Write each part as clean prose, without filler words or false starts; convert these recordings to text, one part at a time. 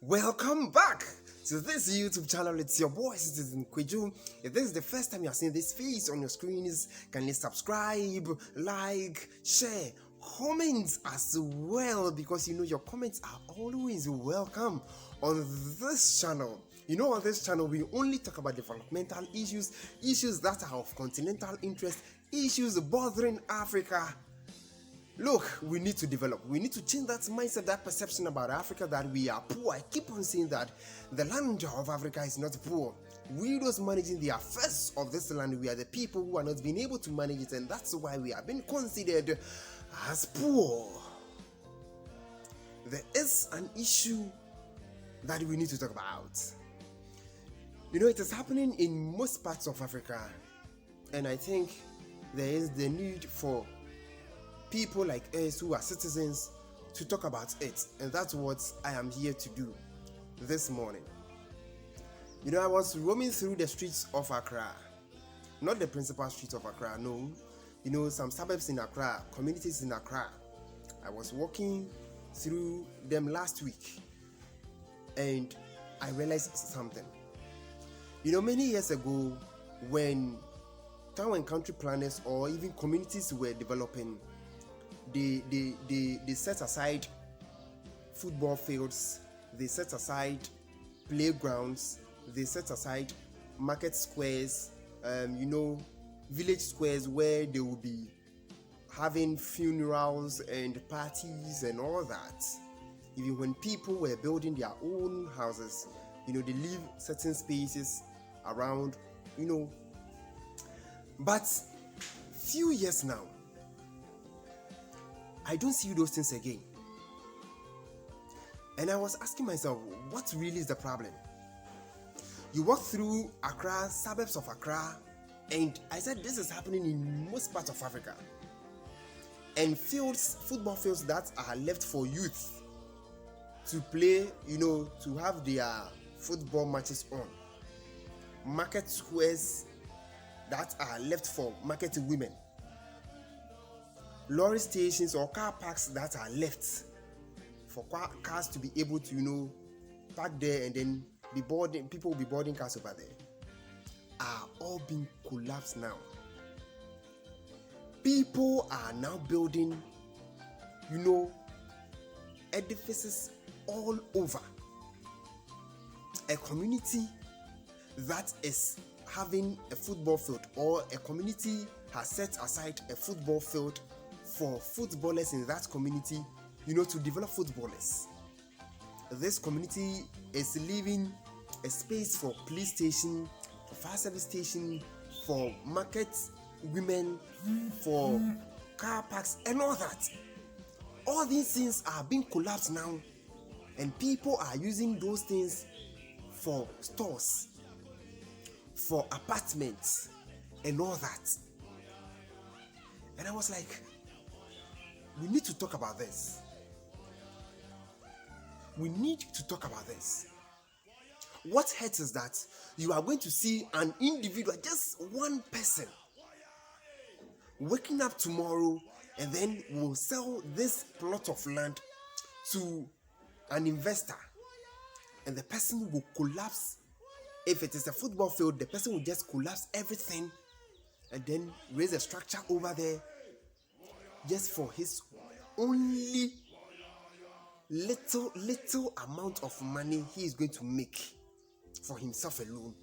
Welcome back to this YouTube channel. It's your boy, Citizen QWADJO. If this is the first time you are seeing this face on your screens, kindly subscribe, like, share, comment as well, because your comments are always welcome on this channel. On this channel, we only talk about developmental issues that are of continental interest, issues bothering Africa. Look, we need to develop. We need to change that mindset, that perception about Africa that we are poor. I keep on saying that the land of Africa is not poor. We those managing the affairs of this land, we are the people who are not being able to manage it, and that's why we are being considered as poor. There is an issue that we need to talk about. It is happening in most parts of Africa, and I think there is the need for people like us who are citizens to talk about it, and that's what I am here to do this morning. I was roaming through the streets of Accra, not the principal streets of Accra, no. Some suburbs in Accra, communities in Accra. I was walking through them last week, and I realized something. Many years ago, when town and country planners or even communities were developing, they set aside football fields, they set aside playgrounds, they set aside market squares, village squares where they will be having funerals and parties and all that. Even when people were building their own houses, they leave certain spaces around, But few years now, I don't see those things again. And I was asking myself, what really is the problem? You walk through Accra, suburbs of Accra, and I said this is happening in most parts of Africa. And football fields that are left for youth to play, to have their football matches on. Market squares that are left for market women. Lorry stations or car parks that are left for cars to be able to, park there and then people will be boarding cars over there, are all being collapsed now. People are now building, edifices all over. A community that is having a football field, or a community has set aside a football field for footballers in that community, to develop footballers. This community is leaving a space for police station, for fire service station, for market women, for car parks and all that. All these things are being collapsed now, and people are using those things for stores, for apartments and all that. And I was like, we need to talk about this. We need to talk about this. What hurts is that you are going to see an individual, just one person, waking up tomorrow and then will sell this plot of land to an investor, and the person will collapse. If it is a football field, the person will just collapse everything and then raise a structure over there just for his only little amount of money he is going to make for himself alone.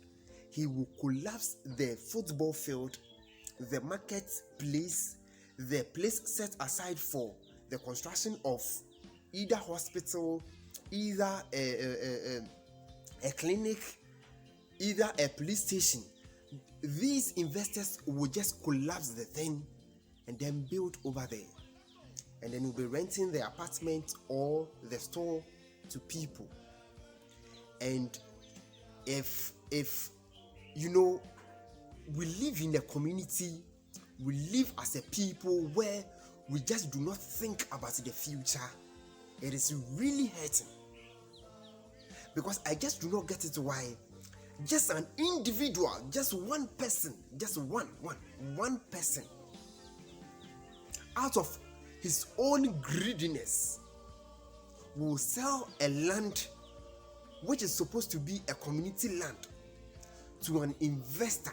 He will collapse the football field, the market place, the place set aside for the construction of either hospital, either a clinic, either a police station. These investors will just collapse the thing and then build over there, and then we'll be renting the apartment or the store to people. And if we live in a community, we live as a people where we just do not think about the future, it is really hurting, because I just do not get it why just an individual, just one person, just one person, out of his own greediness, will sell a land which is supposed to be a community land, to an investor,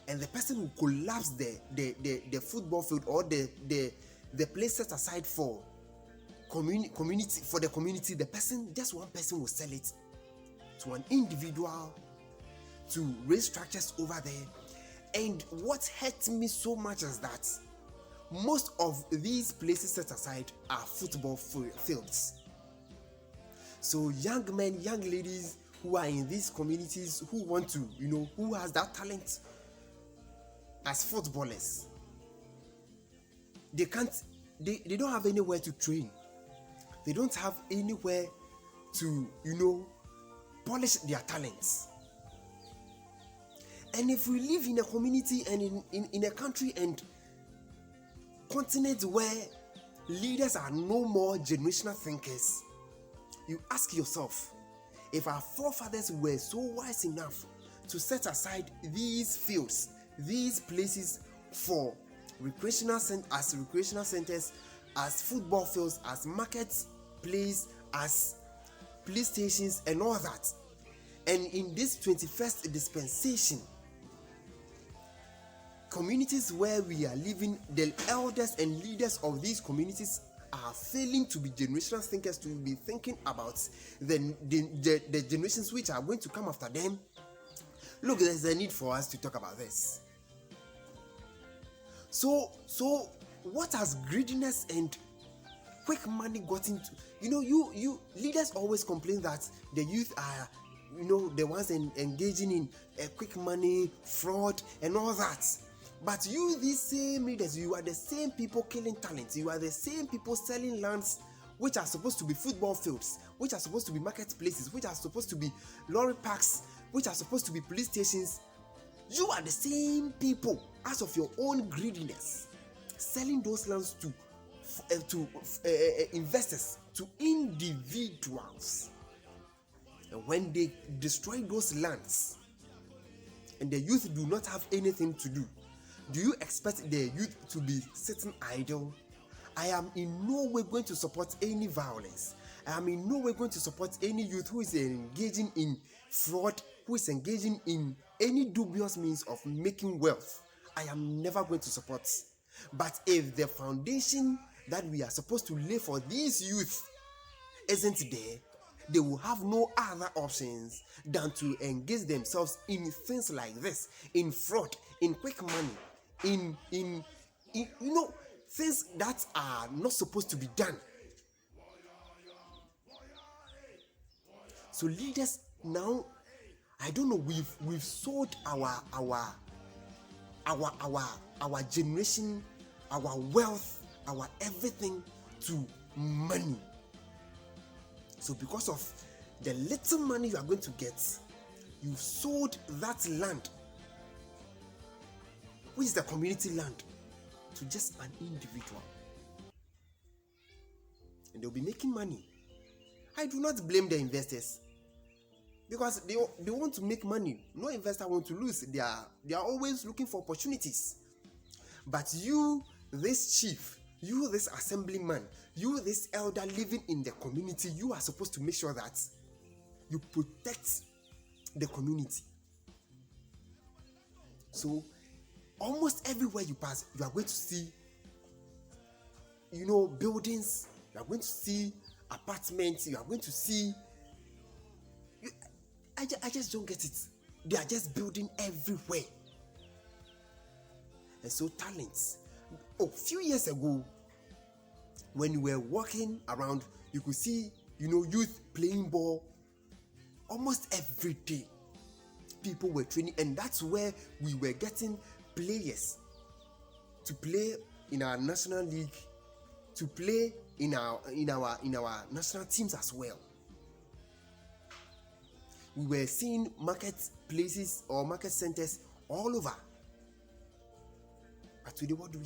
and the person will collapse the football field or the place set aside for community, for the community, just one person will sell it to an individual to raise structures over there. And what hurts me so much is that most of these places set aside are football fields. So young men, young ladies who are in these communities, who want to, who has that talent as footballers, they don't have anywhere to train. They don't have anywhere to, polish their talents. And if we live in a community and in a country and continent where leaders are no more generational thinkers, you ask yourself, if our forefathers were so wise enough to set aside these fields, these places for recreational centers, as football fields, as markets place, as police stations and all that, and in this 21st dispensation, communities where we are living, the elders and leaders of these communities are failing to be generational thinkers, to be thinking about the generations which are going to come after them. Look, there's a need for us to talk about this. So what has greediness and quick money got into? You leaders always complain that the youth are, the ones engaging in quick money, fraud, and all that. But these same leaders, you are the same people killing talents. You are the same people selling lands which are supposed to be football fields, which are supposed to be marketplaces, which are supposed to be lorry parks, which are supposed to be police stations. You are the same people, as of your own greediness, selling those lands to investors, to individuals. And when they destroy those lands and the youth do not have anything to do you expect the youth to be sitting idle? I am in no way going to support any violence. I am in no way going to support any youth who is engaging in fraud, who is engaging in any dubious means of making wealth. I am never going to support. But if the foundation that we are supposed to lay for these youth isn't there, they will have no other options than to engage themselves in things like this, in fraud, in quick money, in things that are not supposed to be done. So leaders now, I don't know, we've sold our generation, our wealth, our everything to money. So because of the little money you are going to get, you've sold that land, which is the community land, to just an individual. And they'll be making money. I do not blame the investors, because they want to make money. No investor wants to lose. They are always looking for opportunities. But you, this chief, you, this assemblyman, you, this elder living in the community, you are supposed to make sure that you protect the community. So almost everywhere you pass, you are going to see, buildings, you are going to see apartments, you are going to see. I just don't get it. They are just building everywhere. And so talents. A few years ago, when you were walking around, you could see, youth playing ball almost every day. People were training, and that's where we were getting players to play in our national league, to play in our national teams as well. We were seeing marketplaces or market centers all over. But today, what do we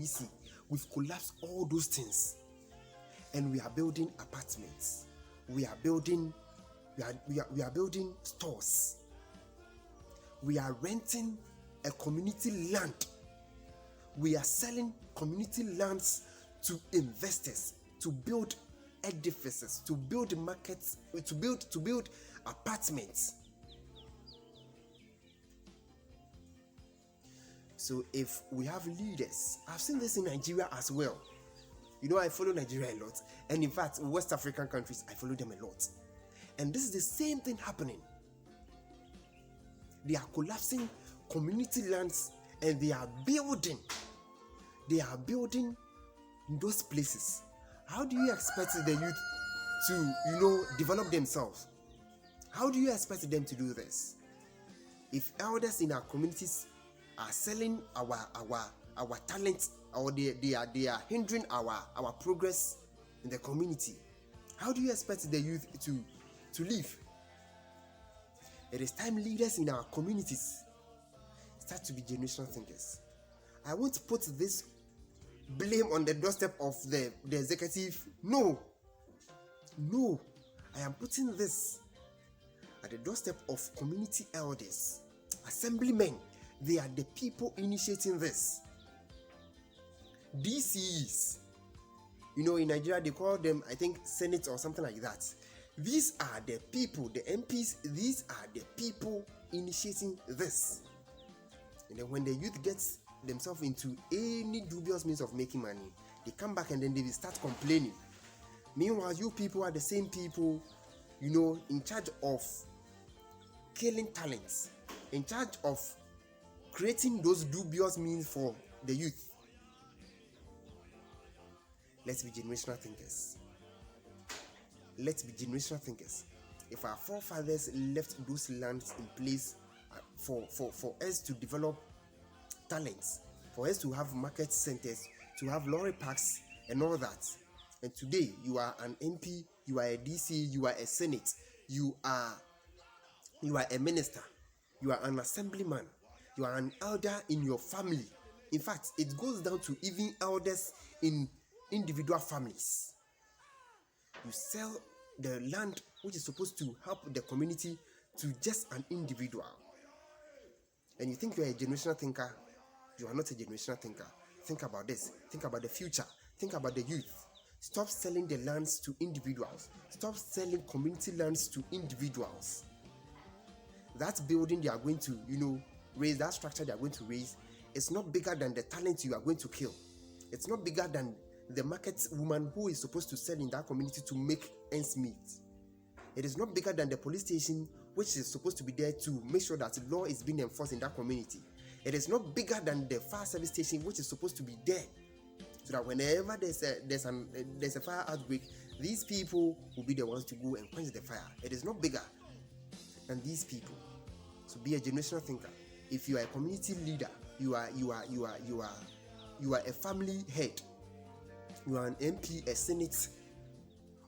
see? We've collapsed all those things, and we are building apartments. We are building stores. We are renting a community land. We are selling community lands to investors to build edifices, to build markets, to build apartments. So if we have leaders, I've seen this in Nigeria as well. I follow Nigeria a lot, and in fact, West African countries, I follow them a lot. And this is the same thing happening. They are collapsing community lands, and they are building those places. How do you expect the youth to, develop themselves? How do you expect them to do this? If elders in our communities are selling our talents, or they are hindering our progress in the community, how do you expect the youth to live? It is time leaders in our communities start to be generational thinkers. I won't put this blame on the doorstep of the executive. No, I am putting this at the doorstep of community elders, assemblymen. They are the people initiating this. DCs, in Nigeria they call them, I think, Senate or something like that. These are the people, the MPs. These are the people initiating this. And then when the youth gets themselves into any dubious means of making money, they come back and then they will start complaining. Meanwhile, you people are the same people, in charge of killing talents, in charge of creating those dubious means for the youth. Let's be generational thinkers. Let's be generational thinkers. If our forefathers left those lands in place for us to develop talents, for us to have market centers, to have lorry parks and all that, and today you are an MP, you are a DC, you are a Senate, you are a minister, you are an assemblyman, you are an elder in your family. In fact, it goes down to even elders in individual families. You sell the land which is supposed to help the community to just an individual. And you think you are a generational thinker. You are not a generational thinker. Think about this. Think about the future. Think about the youth. Stop selling the lands to individuals. Stop selling community lands to individuals. That building they are going to, raise, that structure they are going to raise, it's not bigger than the talent you are going to kill. It's not bigger than the market woman who is supposed to sell in that community to make ends meet. It is not bigger than the police station which is supposed to be there to make sure that law is being enforced in that community. It is not bigger than the fire service station which is supposed to be there, so that whenever there's a fire outbreak, these people will be the ones to go and quench the fire. It is not bigger than these people. So be a generational thinker. If you are a community leader, you are a family head, you are an MP, a Senate,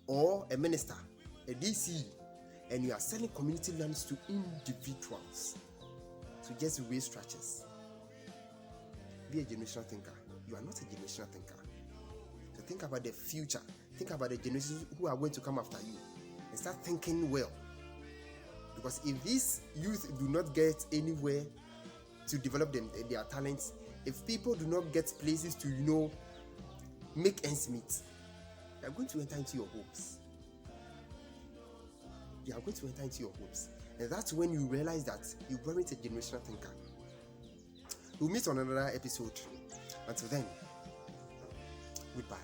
or a minister, a DC, and you are selling community lands to individuals to just raise structures. Be a generational thinker. You are not a generational thinker. So think about the future. Think about the generations who are going to come after you, and start thinking well. Because if these youth do not get anywhere to develop their talents, if people do not get places to, make ends meet, they are going to enter into your homes. They are going to enter into your homes. And that's when you realize that you weren't a generational thinker. We'll meet on another episode. Until then, goodbye.